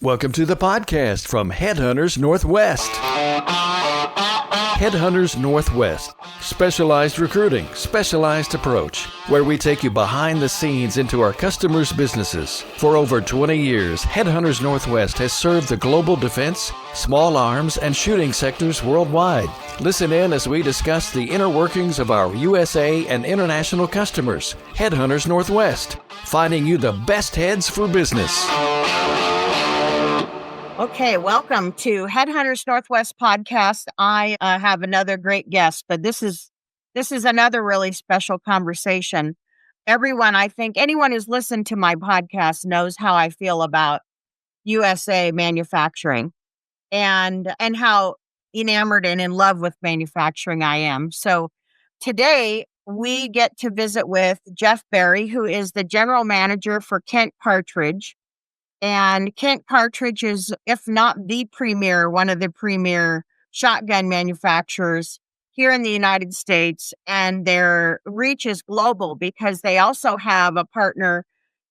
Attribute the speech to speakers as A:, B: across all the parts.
A: Welcome to the podcast from HeadHunters Northwest. HeadHunters Northwest. Specialized recruiting, specialized approach, where we take you behind the scenes into our customers' businesses. For over 20 years, HeadHunters Northwest has served the global defense, small arms, and shooting sectors worldwide. Listen in as we discuss the inner workings of our USA and international customers. HeadHunters Northwest, finding you the best heads for business.
B: Okay, welcome to HeadHunters Northwest podcast. I have another great guest, but this is another really special conversation. Everyone, I think anyone who's listened to my podcast knows how I feel about USA manufacturing and how enamored and in love with manufacturing I am. So today we get to visit with Jeff Berry, who is the general manager for Kent Cartridge. And Kent Cartridge is, if not the premier, one of the premier shotgun manufacturers here in the United States. And their reach is global because they also have a partner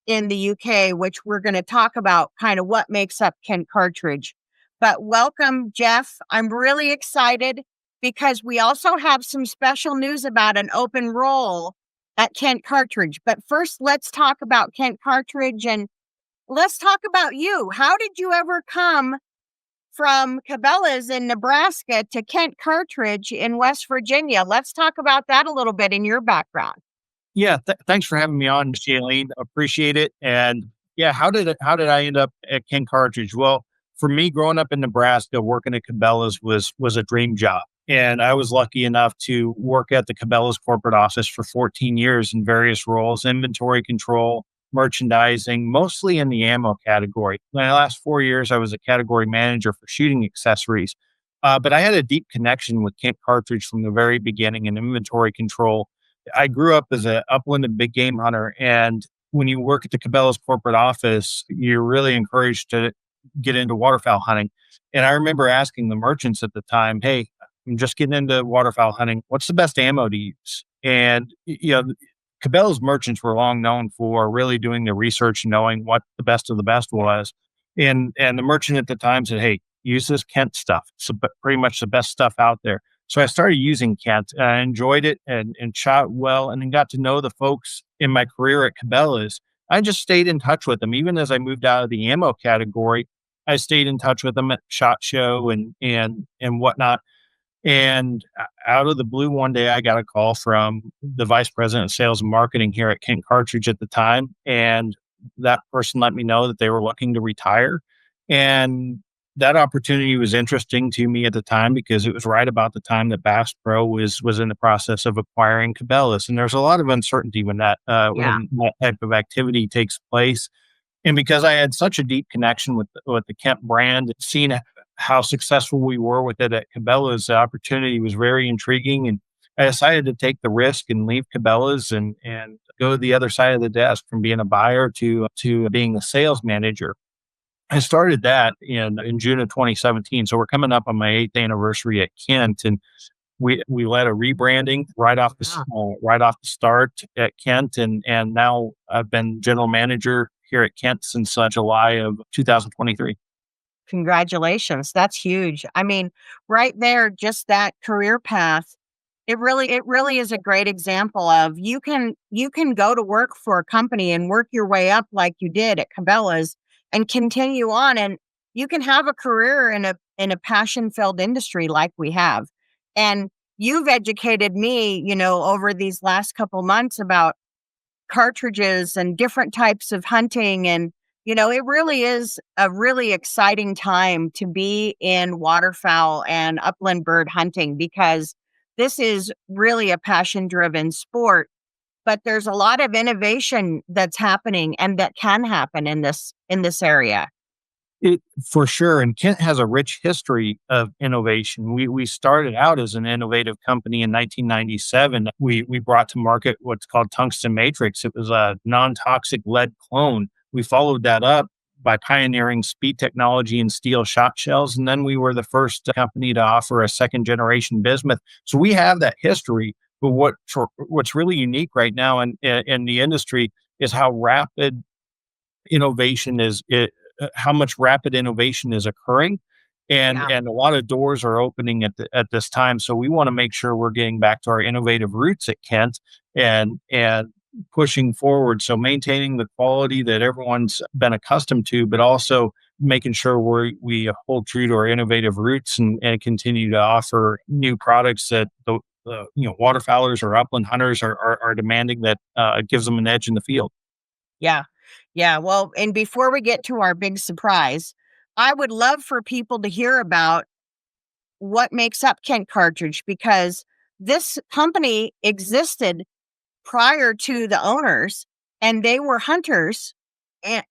B: in the UK, which we're going to talk about kind of what makes up Kent Cartridge. But welcome, Jeff. I'm really excited because we also have some special news about an open role at Kent Cartridge. But first, let's talk about Kent Cartridge and let's talk about you. How did you ever come from Cabela's in Nebraska to Kent Cartridge in West Virginia? Let's talk about that a little bit in your background.
C: Yeah, thanks for having me on, Shaylene. Appreciate it. And yeah, how did I end up at Kent Cartridge? Well, for me, growing up in Nebraska, working at Cabela's was a dream job. And I was lucky enough to work at the Cabela's corporate office for 14 years in various roles: inventory control, merchandising, mostly in the ammo category. In the last 4 years, I was a category manager for shooting accessories. But I had a deep connection with Kent Cartridge from the very beginning in inventory control. I grew up as an upland big game hunter. And when you work at the Cabela's corporate office, you're really encouraged to get into waterfowl hunting. And I remember asking the merchants at the time, hey, I'm just getting into waterfowl hunting. What's the best ammo to use? And, Cabela's merchants were long known for really doing the research and knowing what the best of the best was. And the merchant at the time said, hey, use this Kent stuff. It's pretty much the best stuff out there. So I started using Kent. I enjoyed it and shot well, and then got to know the folks in my career at Cabela's. I just stayed in touch with them. Even as I moved out of the ammo category, I stayed in touch with them at SHOT Show and whatnot. And out of the blue, one day I got a call from the vice president of sales and marketing here at Kent Cartridge at the time. And that person let me know that they were looking to retire. And that opportunity was interesting to me at the time because it was right about the time that Bass Pro was in the process of acquiring Cabela's. And there's a lot of uncertainty when that type of activity takes place. And because I had such a deep connection with the Kent brand, seeing how successful we were with it at Cabela's, the opportunity was very intriguing. And I decided to take the risk and leave Cabela's and go to the other side of the desk from being a buyer to being a sales manager. I started that in June of 2017. So we're coming up on my 8th anniversary at Kent. And we led a rebranding right off the start at Kent. And now I've been general manager here at Kent since July of 2023.
B: Congratulations. That's huge. I mean, right there, just that career path, it really is a great example of you can go to work for a company and work your way up like you did at Cabela's and continue on, and you can have a career in a passion-filled industry like we have. And you've educated me, over these last couple months about cartridges and different types of hunting. And, it really is a really exciting time to be in waterfowl and upland bird hunting because this is really a passion-driven sport. But there's a lot of innovation that's happening and that can happen in this area.
C: For sure. And Kent has a rich history of innovation. We started out as an innovative company in 1997. We brought to market what's called Tungsten Matrix. It was a non-toxic lead clone. We followed that up by pioneering speed technology and steel shot shells. And then we were the first company to offer a second generation bismuth. So we have that history. But what's really unique right now in the industry is how rapid innovation is how much rapid innovation is occurring,
B: Yeah.
C: and a lot of doors are opening at this time. So we want to make sure we're getting back to our innovative roots at Kent and pushing forward. So maintaining the quality that everyone's been accustomed to, but also making sure we hold true to our innovative roots and continue to offer new products that the waterfowlers or upland hunters are demanding, that gives them an edge in the field.
B: Yeah. Yeah. Well, and before we get to our big surprise, I would love for people to hear about what makes up Kent Cartridge, because this company existed prior to the owners, and they were hunters and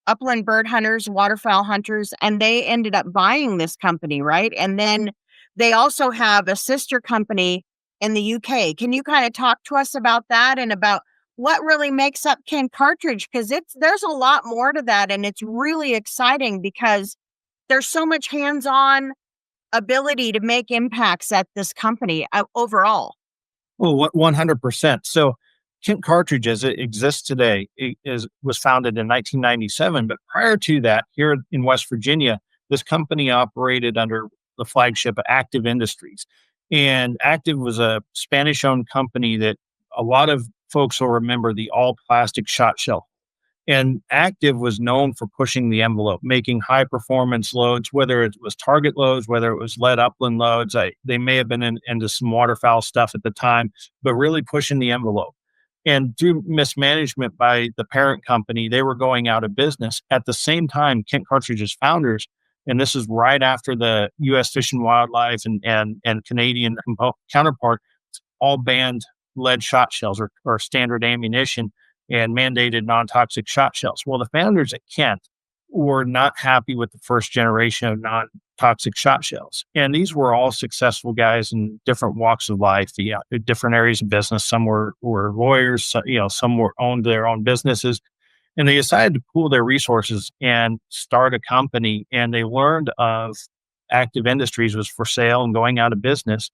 B: upland bird hunters, waterfowl hunters, and they ended up buying this company, right? And then they also have a sister company in the UK. Can you kind of talk to us about that and about what really makes up Ken Cartridge? Because there's a lot more to that, and it's really exciting because there's so much hands-on ability to make impacts at this company overall.
C: Well, 100%. So Kent Cartridge, as it exists today, was founded in 1997. But prior to that, here in West Virginia, this company operated under the flagship of Active Industries. And Active was a Spanish-owned company that a lot of folks will remember, the all-plastic shot shell. And Active was known for pushing the envelope, making high performance loads, whether it was target loads, whether it was lead upland loads. They may have been into some waterfowl stuff at the time, but really pushing the envelope. And through mismanagement by the parent company, they were going out of business. At the same time, Kent Cartridge's founders, and this is right after the U.S. Fish and Wildlife and Canadian counterpart, all banned lead shot shells or standard ammunition and mandated non-toxic shot shells. Well, the founders at Kent were not happy with the first generation of non-toxic shot shells. And these were all successful guys in different walks of life, different areas of business. Some were lawyers, some owned their own businesses. And they decided to pool their resources and start a company. And they learned of Active Industries was for sale and going out of business.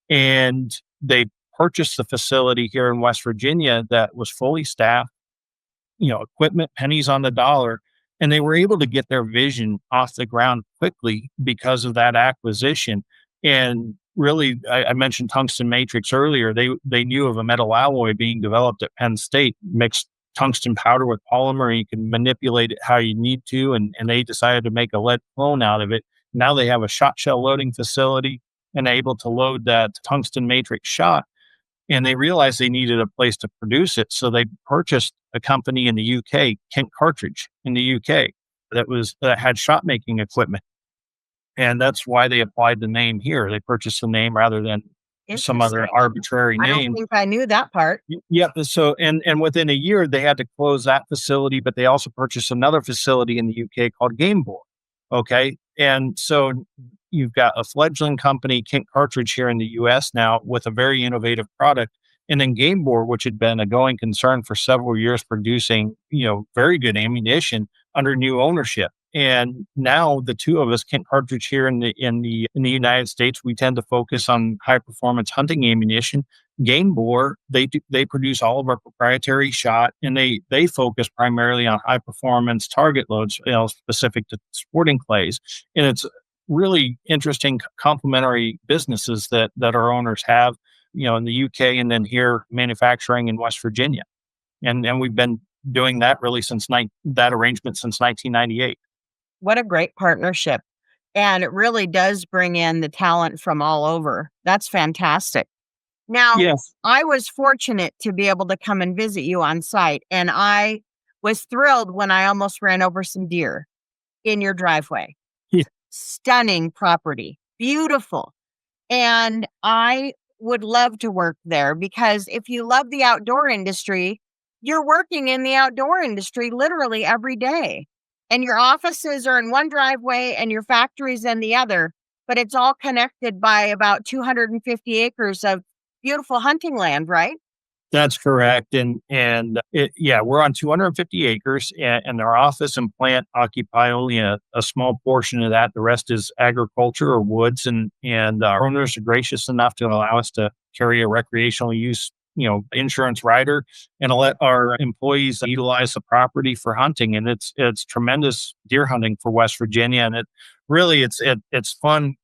C: And they purchased the facility here in West Virginia that was fully staffed, equipment, pennies on the dollar. And they were able to get their vision off the ground quickly because of that acquisition. And really, I mentioned tungsten matrix earlier. They knew of a metal alloy being developed at Penn State, mixed tungsten powder with polymer. You can manipulate it how you need to. And they decided to make a lead clone out of it. Now they have a shot shell loading facility and able to load that tungsten matrix shot. And they realized they needed a place to produce it. So they purchased a company in the UK, Kent Cartridge in the UK, that had shot making equipment. And that's why they applied the name here. They purchased the name rather than some other arbitrary
B: I
C: name.
B: don't think I knew that part.
C: Yeah. So, and within a year, they had to close that facility, but they also purchased another facility in the UK called Game Board. Okay. And so you've got a fledgling company, Kent Cartridge, here in the US now with a very innovative product. And then Game Board, which had been a going concern for several years, producing, very good ammunition under new ownership. And now the two of us, Kent Cartridge here in the United States, we tend to focus on high performance hunting ammunition. Game Board, they produce all of our proprietary shot, and they focus primarily on high performance target loads, specific to sporting clays. And it's really interesting complementary businesses that our owners have, in the UK and then here manufacturing in West Virginia. And we've been doing that really since that arrangement since 1998.
B: What a great partnership. And it really does bring in the talent from all over. That's fantastic. Now,
C: Yes.
B: I was fortunate to be able to come and visit you on site, and I was thrilled when I almost ran over some deer in your driveway.
C: Yeah.
B: Stunning property, beautiful. And I would love to work there, because if you love the outdoor industry, you're working in the outdoor industry literally every day. And your offices are in one driveway and your factories in the other, but it's all connected by about 250 acres of beautiful hunting land, right?
C: That's correct. And we're on 250 acres, and our office and plant occupy only a small portion of that. The rest is agriculture or woods. And our owners are gracious enough to allow us to carry a recreational use insurance rider and let our employees utilize the property for hunting. And it's tremendous deer hunting for West Virginia. And it's fun.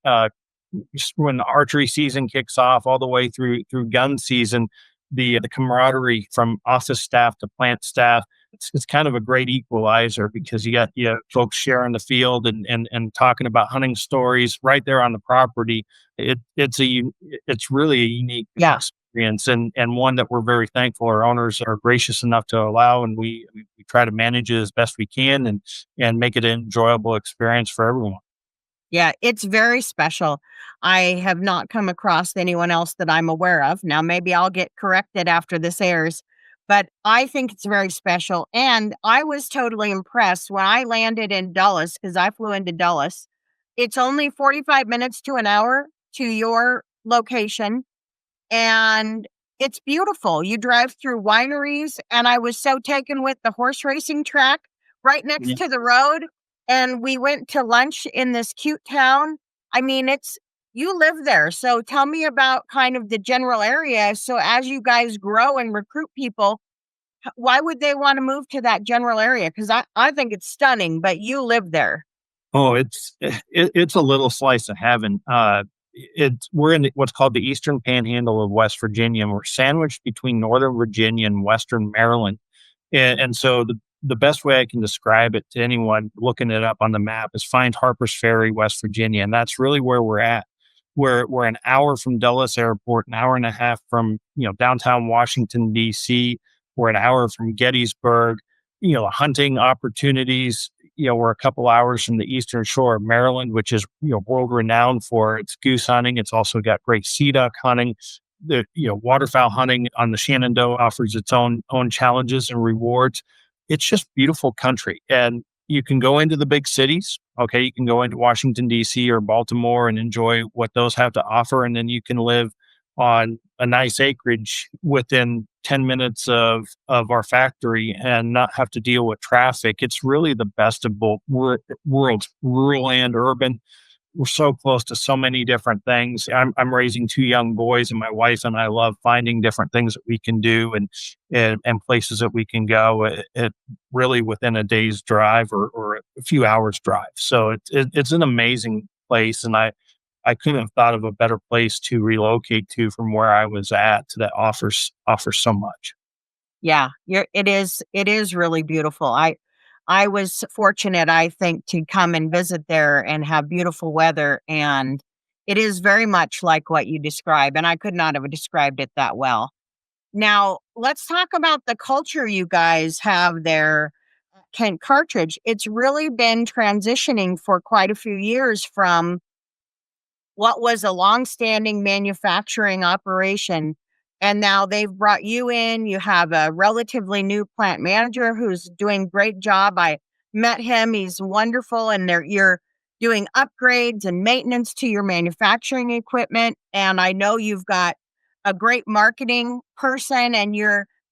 C: Just when archery season kicks off all the way through gun season, the camaraderie from office staff to plant staff, it's kind of a great equalizer because you got folks sharing the field and talking about hunting stories right there on the property. It's really a unique
B: Yeah.
C: experience and one that we're very thankful our owners are gracious enough to allow, and we try to manage it as best we can and make it an enjoyable experience for everyone.
B: Yeah, it's very special. I have not come across anyone else that I'm aware of. Now, maybe I'll get corrected after this airs, but I think it's very special. And I was totally impressed when I landed in Dulles because I flew into Dulles. It's only 45 minutes to an hour to your location, and it's beautiful. You drive through wineries, and I was so taken with the horse racing track right next to the road. And we went to lunch in this cute town. I mean, you live there. So tell me about kind of the general area. So as you guys grow and recruit people, why would they want to move to that general area? Because I think it's stunning, but you live there.
C: Oh, it's a little slice of heaven. We're in what's called the Eastern Panhandle of West Virginia, and we're sandwiched between Northern Virginia and Western Maryland. And so the best way I can describe it to anyone looking it up on the map is find Harper's Ferry, West Virginia, and that's really where we're at. We're an hour from Dulles Airport, an hour and a half from downtown Washington D.C. We're an hour from Gettysburg. Hunting opportunities. We're a couple hours from the eastern shore of Maryland, which is world renowned for its goose hunting. It's also got great sea duck hunting. The waterfowl hunting on the Shenandoah offers its own challenges and rewards. It's just beautiful country, and you can go into the big cities. Okay, you can go into Washington D.C. or Baltimore and enjoy what those have to offer, and then you can live on a nice acreage within 10 minutes of our factory and not have to deal with traffic. It's really the best of both worlds, rural and urban. We're so close to so many different things. I'm raising two young boys, and my wife and I love finding different things that we can do and places that we can go at really within a day's drive or a few hours drive. So it's an amazing place, and I couldn't have thought of a better place to relocate to from where I was at that offers so much.
B: Yeah, it is really beautiful. I was fortunate, I think, to come and visit there and have beautiful weather, and it is very much like what you describe, and I could not have described it that well. Now, let's talk about the culture you guys have there at Kent Cartridge. It's really been transitioning for quite a few years from what was a long-standing manufacturing operation, and now they've brought you in. You have a relatively new plant manager who's doing great job. I met him. He's wonderful, and you're doing upgrades and maintenance to your manufacturing equipment, and I know you've got a great marketing person, and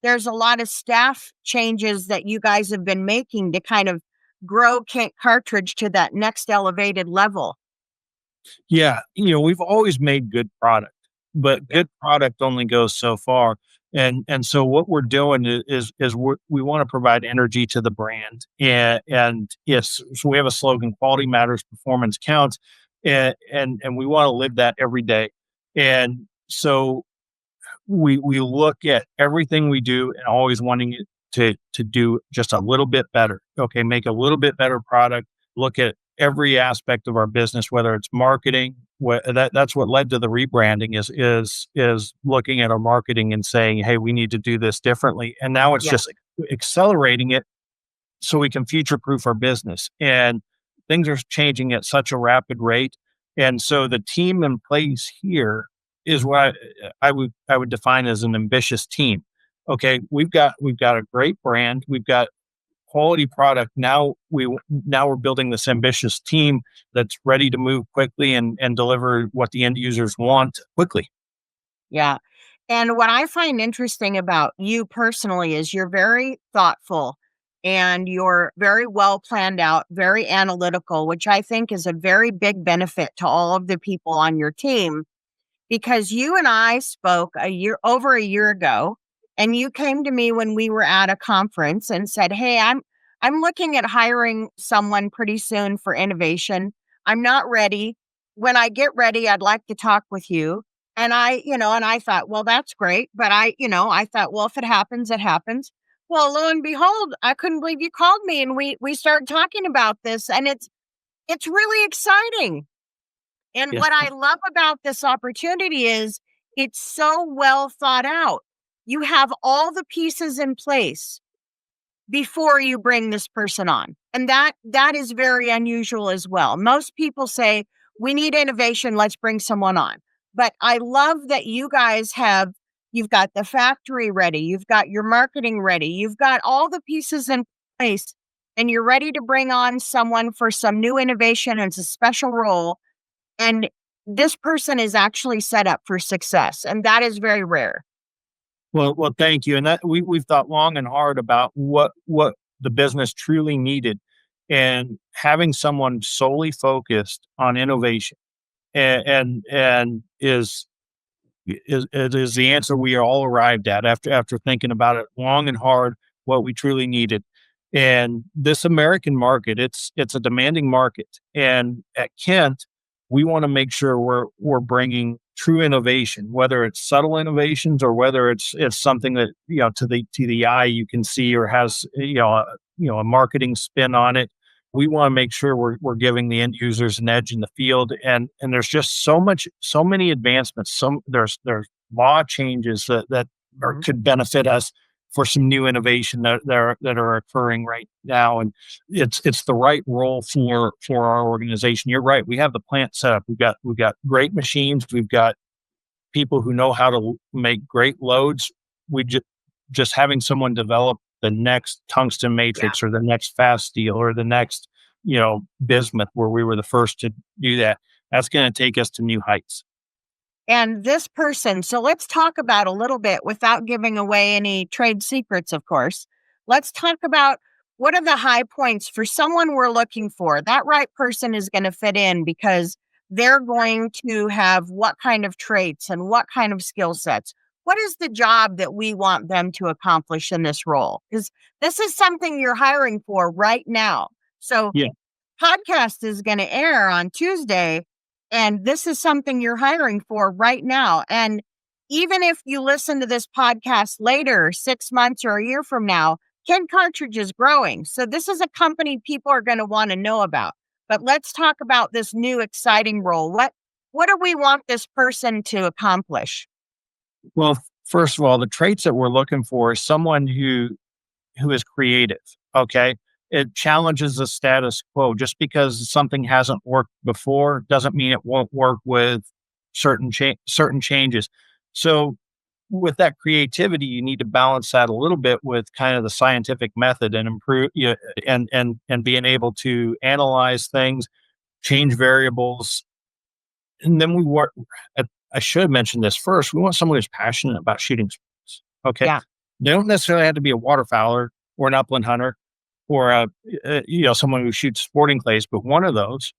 B: there's a lot of staff changes that you guys have been making to kind of grow Kent Cartridge to that next elevated level.
C: Yeah, we've always made good product, but good product only goes so far. And so what we're doing is we want to provide energy to the brand. And yes, so we have a slogan: quality matters, performance counts. And we want to live that every day. And so we look at everything we do and always wanting it to do just a little bit better. Okay, make a little bit better product. Look at every aspect of our business, whether it's marketing. That's what led to the rebranding is looking at our marketing and saying, hey, we need to do this differently. And now it's
B: Yeah.
C: just accelerating it so we can future proof our business. And things are changing at such a rapid rate. And so the team in place here is what I would define as an ambitious team. Okay, we've got a great brand, we've got quality product. Now we're building this ambitious team that's ready to move quickly and deliver what the end users want quickly.
B: Yeah. And what I find interesting about you personally is you're very thoughtful and you're very well planned out, very analytical, which I think is a very big benefit to all of the people on your team because you and I spoke over a year ago, and you came to me when we were at a conference and said, "Hey, I'm looking at hiring someone pretty soon for innovation. I'm not ready. When I get ready, I'd like to talk with you." And I thought, well, that's great. But I thought, well, if it happens, it happens. Well, lo and behold, I couldn't believe you called me, and we started talking about this, and it's really exciting. And
C: Yeah.
B: what I love about this opportunity is it's so well thought out. You have all the pieces in place before you bring this person on. And that is very unusual as well. Most people say, we need innovation, let's bring someone on. But I love that you've got the factory ready, you've got your marketing ready, you've got all the pieces in place, and you're ready to bring on someone for some new innovation and it's a special role. And this person is actually set up for success. And that is very rare.
C: Well, thank you. And that we've thought long and hard about what the business truly needed, and having someone solely focused on innovation and is the answer we are all arrived at after thinking about it long and hard, what we truly needed. And this American market, it's a demanding market. And at Kent, we want to make sure we're bringing true innovation, whether it's subtle innovations or whether it's something that to the eye you can see or has a marketing spin on it. We want to make sure we're giving the end users an edge in the field, and there's just so many advancements. There's law changes that could benefit us for some new innovation that are occurring right now, and it's the right role for our organization. You're right. We have the plant set up. We've got great machines. We've got people who know how to make great loads. We just having someone develop the next tungsten matrix or the next fast steel or the next bismuth, where we were the first to do that. That's going to take us to new heights.
B: And this person, so let's talk about a little bit without giving away any trade secrets, of course. Let's talk about what are the high points for someone we're looking for. That right person is going to fit in because they're going to have what kind of traits and what kind of skill sets. What is the job that we want them to accomplish in this role? Because this is something you're hiring for right now. So
C: Yeah.
B: podcast is going to air on Tuesday, and this is something you're hiring for right now. And even if you listen to this podcast later, 6 months or a year from now, Ken Cartridge is growing. So this is a company people are going to want to know about. But let's talk about this new exciting role. What do we want this person to accomplish?
C: Well, first of all, the traits that we're looking for is someone who is creative. Okay. It challenges the status quo. Just because something hasn't worked before doesn't mean it won't work with certain changes. So with that creativity, you need to balance that a little bit with kind of the scientific method and improve and being able to analyze things, change variables. And then I should have mentioned this first. We want someone who's passionate about shooting sports. Okay.
B: Yeah.
C: They don't necessarily have to be a waterfowler or an upland hunter or someone who shoots sporting clays, but one of those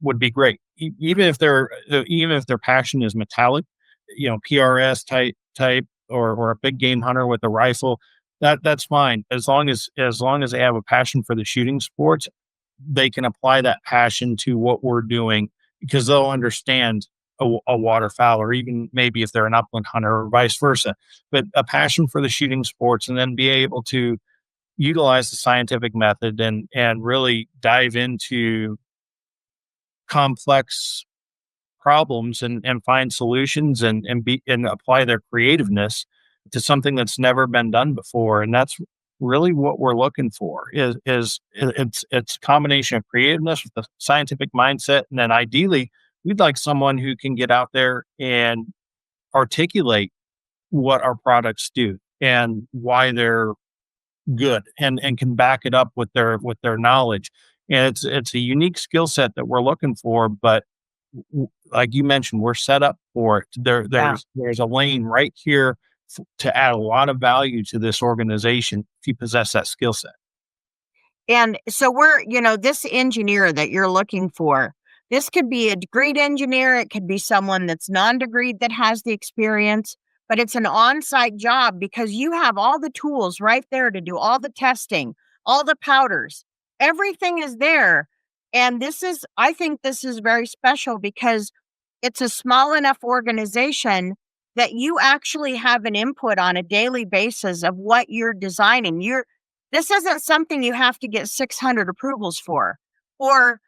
C: would be great. Even if their passion is metallic, PRS type or a big game hunter with a rifle, that's fine. As long as they have a passion for the shooting sports, they can apply that passion to what we're doing because they'll understand a waterfowl, or even maybe if they're an upland hunter or vice versa, but a passion for the shooting sports, and then be able to utilize the scientific method and really dive into complex problems and find solutions and apply their creativeness to something that's never been done before. And that's really what we're looking for is it's a combination of creativeness with the scientific mindset. And then ideally we'd like someone who can get out there and articulate what our products do and why they're good and can back it up with their knowledge. And it's a unique skill set that we're looking for, but like you mentioned, we're set up for it. There's a lane right here to add a lot of value to this organization if you possess that skill set.
B: And so this engineer that you're looking for, This could be a degreed engineer. It could be someone that's non-degreed that has the experience, but it's an on-site job because you have all the tools right there to do all the testing, all the powders. Everything is there. And I think this is very special because it's a small enough organization that you actually have an input on a daily basis of what you're designing. This isn't something you have to get 600 approvals for, or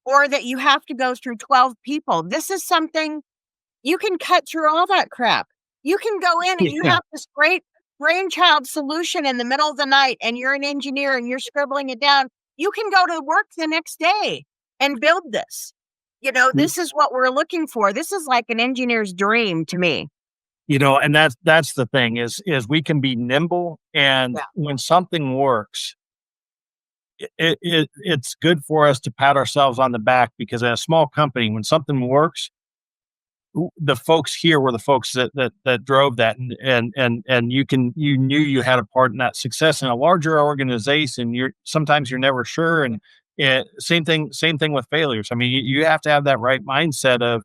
B: that you have to go through 12 people. This is something you can cut through all that crap. You can go in and you
C: Yeah.
B: have this great brainchild solution in the middle of the night, and you're an engineer and you're scribbling it down. You can go to work the next day and build this. This is what we're looking for. This is like an engineer's dream to me.
C: And that's the thing is we can be nimble, and
B: Yeah.
C: when something works, it's good for us to pat ourselves on the back, because at a small company, when something works, the folks here were the folks that drove that, and you knew you had a part in that success. In a larger organization, sometimes you're never sure, and same thing with failures. I mean, you have to have that right mindset of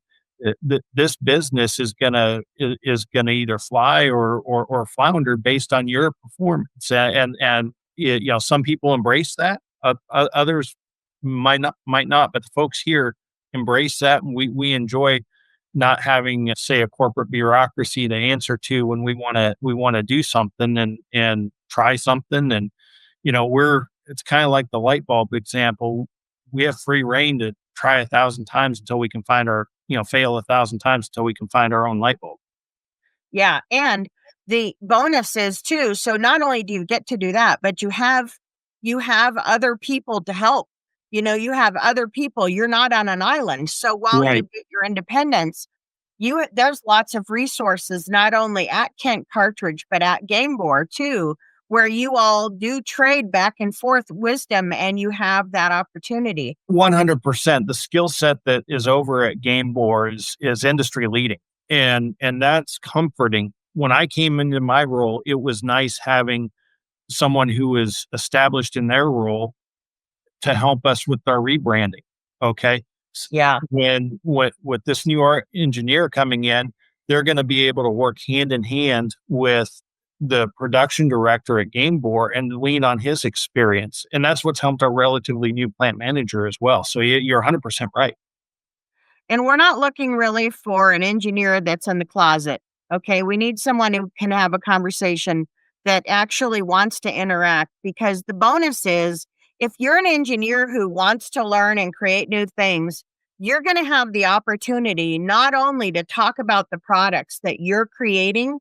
C: this business is gonna either fly or flounder based on your performance, and some people embrace that, others might not, but the folks here embrace that, and we enjoy not having, say, a corporate bureaucracy to answer to when we want to do something and try something. And it's kind of like the light bulb example. We have free reign to try 1,000 times until we can find fail 1,000 times until we can find our own light bulb.
B: Yeah. And the bonus is too, so not only do you get to do that, but you have other people to help. You have other people. You're not on an island. So while you
C: Right.
B: get your independence, there's lots of resources, not only at Kent Cartridge, but at Game Board too, where you all do trade back and forth wisdom, and you have that opportunity.
C: 100%. The skill set that is over at Game Board is industry leading, and that's comforting. When I came into my role, it was nice having someone who is established in their role to help us with our rebranding. Okay.
B: Yeah.
C: When with this new engineer coming in, they're going to be able to work hand in hand with the production director at Game Board and lean on his experience. And that's what's helped our relatively new plant manager as well. So you're 100% right.
B: And we're not looking really for an engineer that's in the closet. Okay. We need someone who can have a conversation, that actually wants to interact, because the bonus is, if you're an engineer who wants to learn and create new things, you're going to have the opportunity not only to talk about the products that you're creating,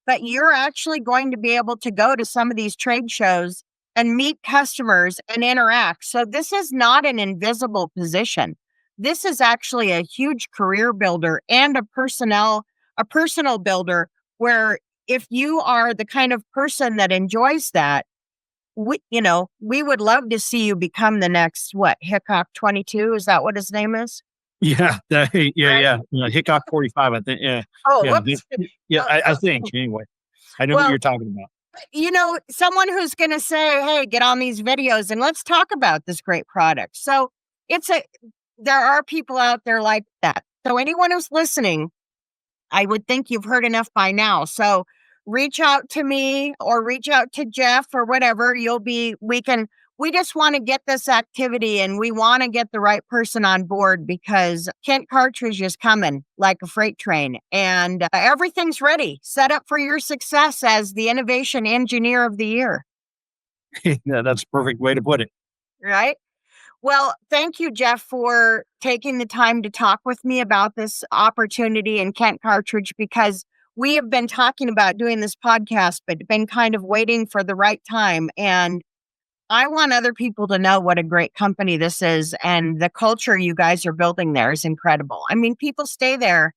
B: but you're actually going to be able to go to some of these trade shows and meet customers and interact. So this is not an invisible position. This is actually a huge career builder and a personal builder, where if you are the kind of person that enjoys that, we would love to see you become the next, Hickok 22? Is that what his name is?
C: Yeah.
B: Right?
C: Yeah. Hickok 45, I think. Yeah.
B: Oh,
C: Yeah.
B: whoops.
C: Yeah. I think anyway. I know what
B: Well,
C: you're talking about.
B: someone who's going to say, hey, get on these videos and let's talk about this great product. So there are people out there like that. So anyone who's listening, I would think you've heard enough by now. So reach out to me or reach out to Jeff or whatever. We just want to get this activity, and we want to get the right person on board, because Kent Cartridge is coming like a freight train, and everything's ready, set up for your success as the Innovation Engineer of the Year.
C: Yeah, that's a perfect way to put it.
B: Right? Well, thank you, Jeff, for taking the time to talk with me about this opportunity in Kent Cartridge, because we have been talking about doing this podcast, but been kind of waiting for the right time. And I want other people to know what a great company this is, and the culture you guys are building there is incredible. I mean, people stay there.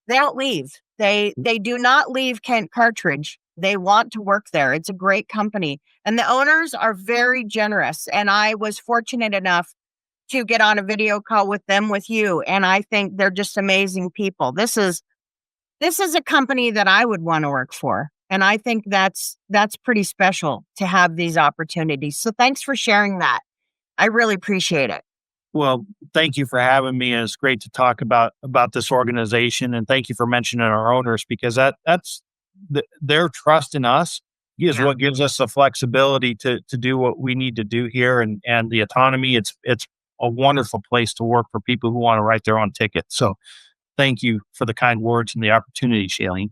B: They don't leave. They do not leave Kent Cartridge. They want to work there. It's a great company. And the owners are very generous. And I was fortunate enough to get on a video call with them, with you. And I think they're just amazing people. This is a company that I would want to work for. And I think that's pretty special to have these opportunities. So thanks for sharing that. I really appreciate it.
C: Well, thank you for having me. And it's great to talk about this organization, and thank you for mentioning our owners, because that's their trust in us is
B: Yeah.
C: what gives us the flexibility to do what we need to do here, and the autonomy. It's a wonderful place to work for people who want to write their own ticket. So thank you for the kind words and the opportunity, Shaylene.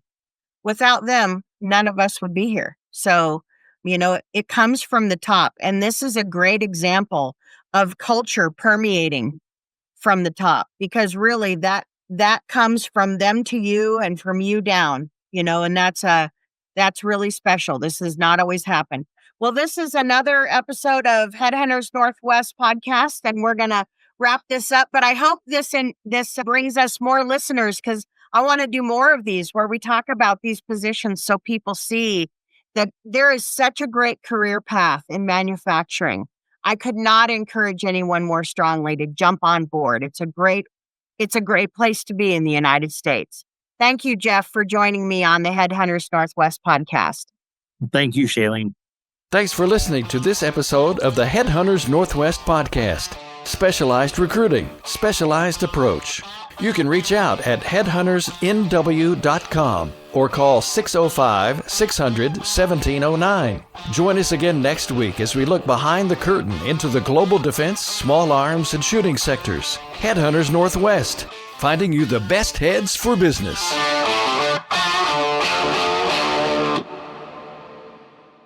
B: Without them, none of us would be here. So, it comes from the top. And this is a great example of culture permeating from the top, because really that comes from them to you and from you down, and that's really special. This has not always happened. Well, this is another episode of Headhunters Northwest podcast, and we're going to wrap this up, but I hope this brings us more listeners, because I want to do more of these where we talk about these positions so people see that there is such a great career path in manufacturing. I could not encourage anyone more strongly to jump on board. It's a great place to be in the United States. Thank you, Jeff, for joining me on the Headhunters Northwest podcast.
C: Thank you, Shaylene.
A: Thanks for listening to this episode of the Headhunters Northwest podcast. Specialized recruiting, specialized approach. You can reach out at headhuntersnw.com or call 605-600-1709. Join us again next week as we look behind the curtain into the global defense, small arms, and shooting sectors. Headhunters Northwest, finding you the best heads for business.